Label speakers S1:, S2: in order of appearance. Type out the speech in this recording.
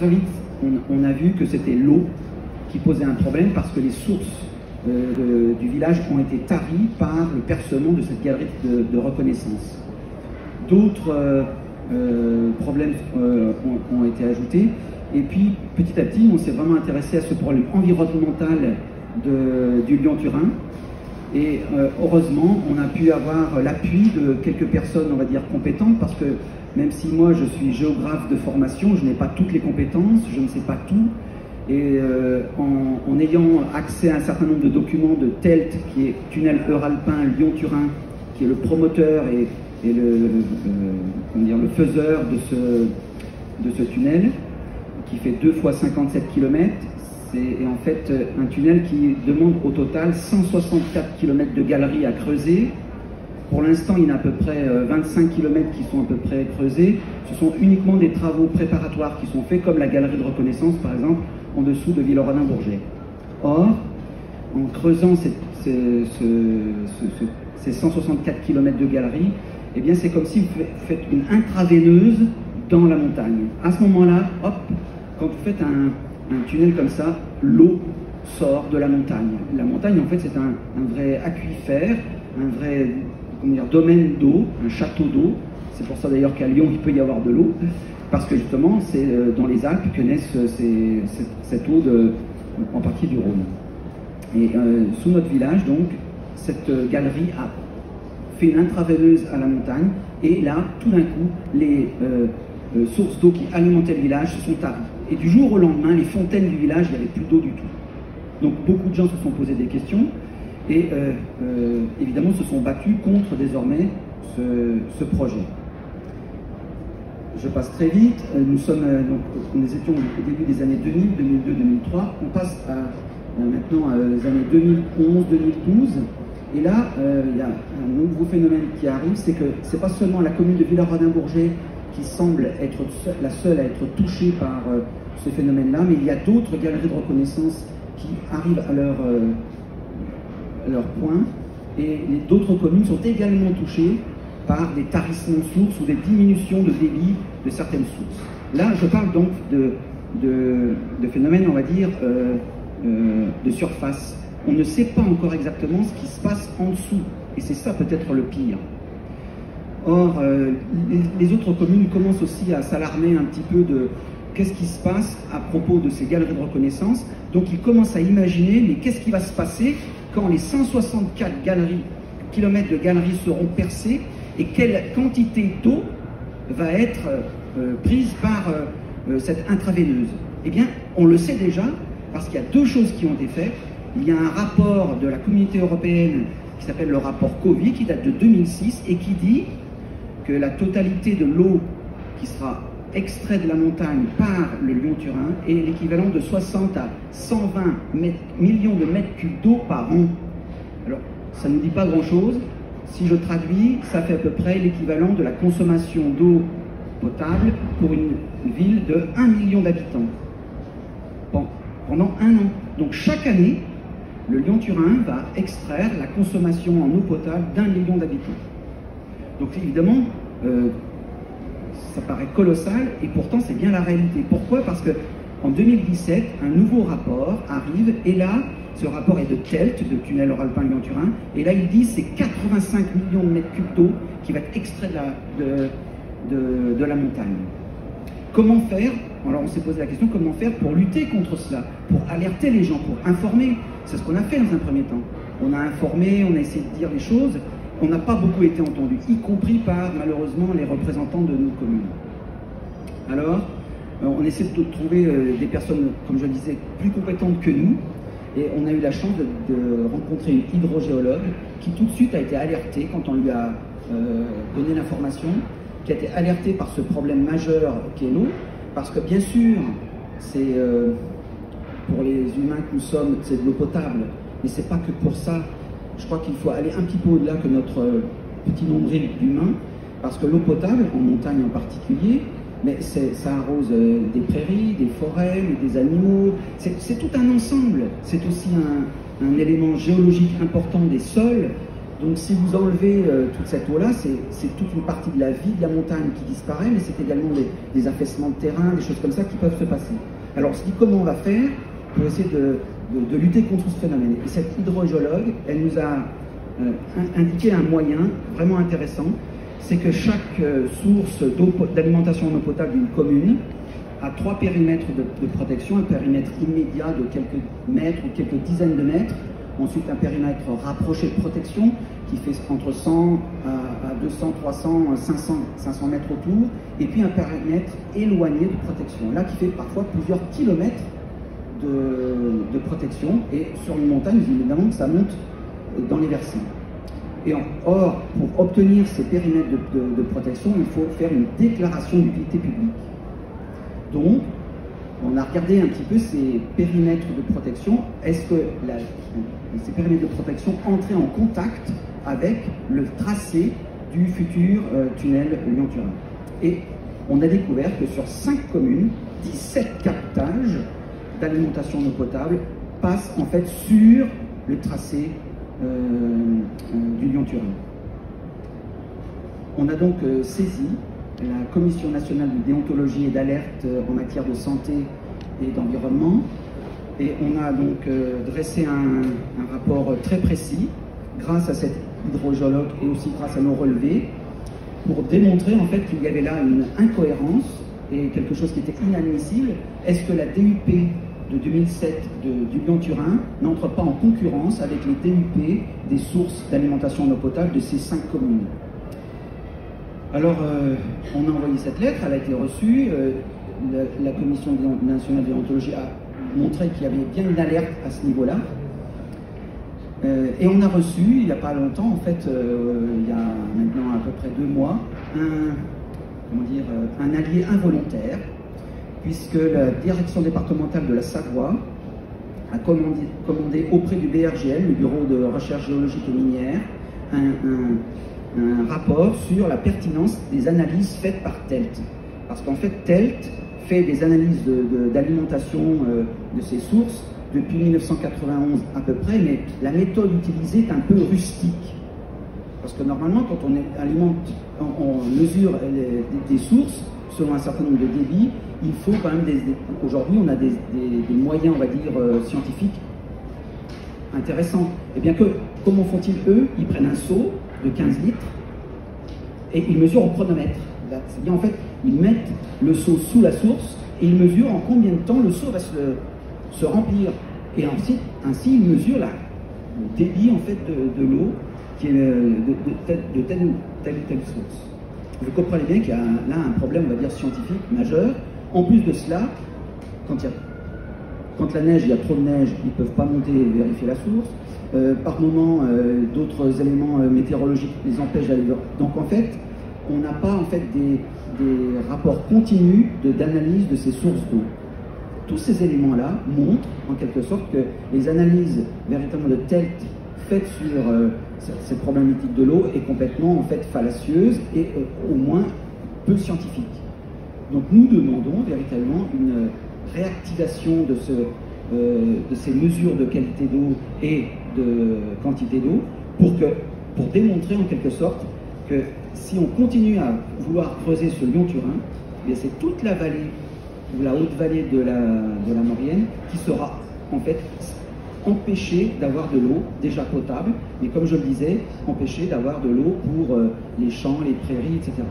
S1: très vite, on a vu que c'était l'eau qui posait un problème parce que les sources du village ont été taries par le percement de cette galerie de reconnaissance. D'autres problèmes ont été ajoutés. Et puis, petit à petit, on s'est vraiment intéressé à ce problème environnemental du Lyon-Turin. Et heureusement, on a pu avoir l'appui de quelques personnes, on va dire, compétentes, parce que même si moi, je suis géographe de formation, je n'ai pas toutes les compétences, je ne sais pas tout. Et en ayant accès à un certain nombre de documents de TELT, qui est Tunnel Euralpin Lyon-Turin, qui est le promoteur et le faiseur de ce tunnel, qui fait 2 fois 57 km. C'est en fait un tunnel qui demande au total 164 km de galeries à creuser. Pour l'instant, il y en a à peu près 25 km qui sont à peu près creusés. Ce sont uniquement des travaux préparatoires qui sont faits, comme la galerie de reconnaissance, par exemple, en dessous de Villerodin-Bourget. Or, en creusant ces 164 km de galeries, eh bien, c'est comme si vous faites une intraveineuse dans la montagne. À ce moment-là, hop, quand vous faites un tunnel comme ça, l'eau sort de la montagne. La montagne, en fait, c'est un vrai aquifère, un vrai domaine d'eau, un château d'eau. C'est pour ça d'ailleurs qu'à Lyon, il peut y avoir de l'eau, parce que justement, c'est dans les Alpes que naissent cette eau en partie du Rhône. Et sous notre village, donc, cette galerie a fait une intraveineuse à la montagne, et là, tout d'un coup, les sources d'eau qui alimentaient le village se sont taries. Et du jour au lendemain, les fontaines du village, il n'y avait plus d'eau du tout. Donc beaucoup de gens se sont posé des questions et évidemment se sont battus contre désormais ce projet. Je passe très vite. Nous étions au début des années 2000, 2002, 2003. On passe maintenant aux années 2011, 2012. Et là, il y a un nouveau phénomène qui arrive, c'est que c'est pas seulement la commune de Villerodin-Bourget qui semble être la seule à être touchée par ce phénomène-là, mais il y a d'autres galeries de reconnaissance qui arrivent à leur point, et d'autres communes sont également touchées par des tarissements de sources ou des diminutions de débit de certaines sources. Là, je parle donc de phénomènes, on va dire, de surface. On ne sait pas encore exactement ce qui se passe en dessous, et c'est ça peut-être le pire. Or, les autres communes commencent aussi à s'alarmer un petit peu de qu'est-ce qui se passe à propos de ces galeries de reconnaissance. Donc, ils commencent à imaginer, mais qu'est-ce qui va se passer quand les 164 kilomètres de galeries seront percés et quelle quantité d'eau va être prise par cette intraveineuse? Eh bien, on le sait déjà, parce qu'il y a deux choses qui ont été faites. Il y a un rapport de la Communauté européenne qui s'appelle le rapport Covey, qui date de 2006 et qui dit que la totalité de l'eau qui sera extraite de la montagne par le Lyon-Turin est l'équivalent de 60 à 120 millions de mètres cubes d'eau par an. Alors, ça ne nous dit pas grand-chose. Si je traduis, ça fait à peu près l'équivalent de la consommation d'eau potable pour une ville de 1 million d'habitants pendant un an. Donc chaque année, le Lyon-Turin va extraire la consommation en eau potable d'1 million d'habitants. Donc évidemment, ça paraît colossal et pourtant c'est bien la réalité. Pourquoi? Parce qu'en 2017, un nouveau rapport arrive et là, ce rapport est de TELT, de Tunnel Euralpin Lyon-Turin, et là il dit c'est 85 millions de mètres cubes d'eau qui va être extrait de la montagne. Comment faire? Alors on s'est posé la question, comment faire pour lutter contre cela, pour alerter les gens, pour informer? C'est ce qu'on a fait dans un premier temps. On a informé, on a essayé de dire les choses. On n'a pas beaucoup été entendu, y compris par, malheureusement, les représentants de nos communes. Alors, on essaie de trouver des personnes, comme je le disais, plus compétentes que nous, et on a eu la chance de rencontrer une hydrogéologue qui tout de suite a été alertée quand on lui a donné l'information, qui a été alertée par ce problème majeur qu'est l'eau, parce que bien sûr, c'est pour les humains que nous sommes, c'est de l'eau potable, mais c'est pas que pour ça. Je crois qu'il faut aller un petit peu au-delà que notre petit nombril d'humains, parce que l'eau potable, en montagne en particulier, mais ça arrose des prairies, des forêts, des animaux, c'est tout un ensemble. C'est aussi un élément géologique important des sols. Donc si vous enlevez toute cette eau-là, c'est toute une partie de la vie de la montagne qui disparaît, mais c'est également des affaissements de terrain, des choses comme ça qui peuvent se passer. Alors on se dit comment on va faire pour essayer de lutter contre ce phénomène. Et cette hydrogéologue, elle nous a indiqué un moyen vraiment intéressant, c'est que chaque source d'alimentation en eau potable d'une commune a 3 périmètres de protection, un périmètre immédiat de quelques mètres ou quelques dizaines de mètres, ensuite un périmètre rapproché de protection qui fait entre 100 à 200, 300, 500 mètres autour, et puis un périmètre éloigné de protection, là qui fait parfois plusieurs kilomètres de protection, et sur une montagne, évidemment, ça monte dans les versants. Et or, pour obtenir ces périmètres de protection, il faut faire une déclaration d'utilité publique. Donc, on a regardé un petit peu ces périmètres de protection. Est-ce que ces périmètres de protection entraient en contact avec le tracé du futur tunnel Lyon-Turin? Et on a découvert que sur 5 communes, 17 captages d'alimentation en eau potable passent en fait sur le tracé du Lyon-Turin. On a donc saisi la Commission nationale de déontologie et d'alerte en matière de santé et d'environnement, et on a donc dressé un rapport très précis grâce à cette hydrogéologue et aussi grâce à nos relevés pour démontrer en fait qu'il y avait là une incohérence et quelque chose qui était inadmissible. Est-ce que la DUP de 2007 du Lyon-Turin n'entre pas en concurrence avec les DUP des sources d'alimentation en eau potable de ces 5 communes? Alors, on a envoyé cette lettre, elle a été reçue, la Commission nationale de déontologie a montré qu'il y avait bien une alerte à ce niveau-là, et on a reçu, il n'y a pas longtemps, en fait, il y a maintenant à peu près 2 mois, un allié involontaire, puisque la direction départementale de la Savoie a commandé auprès du BRGL, le Bureau de recherche géologique et minière, un rapport sur la pertinence des analyses faites par TELT. Parce qu'en fait, TELT fait des analyses d'alimentation de ces sources depuis 1991 à peu près, mais la méthode utilisée est un peu rustique. Parce que normalement, quand on mesure des sources selon un certain nombre de débits, il faut quand même aujourd'hui, on a des moyens, on va dire, scientifiques intéressants. Et bien que, comment font-ils eux? Ils prennent un seau de 15 litres et ils mesurent au chronomètre. C'est-à-dire, en fait, ils mettent le seau sous la source et ils mesurent en combien de temps le seau va se remplir. Et ensuite, ainsi, ils mesurent le débit en fait de l'eau qui est de telle ou telle source. Vous comprenez bien qu'il y a là un problème, on va dire, scientifique majeur. En plus de cela, quand la neige, il y a trop de neige, ils ne peuvent pas monter et vérifier la source. Par moment, d'autres éléments météorologiques les empêchent d'aller voir. Donc en fait, on n'a pas en fait des rapports continus d'analyse de ces sources d'eau. Tous ces éléments-là montrent en quelque sorte que les analyses véritablement de TELT faites sur cette problématique de l'eau est complètement en fait fallacieuse et au moins peu scientifique. Donc nous demandons véritablement une réactivation de ces mesures de qualité d'eau et de quantité d'eau pour démontrer en quelque sorte que si on continue à vouloir creuser ce Lyon-Turin, c'est toute la vallée ou la haute vallée de la Maurienne qui sera en fait empêchée d'avoir de l'eau déjà potable, mais comme je le disais, empêchée d'avoir de l'eau pour les champs, les prairies, etc.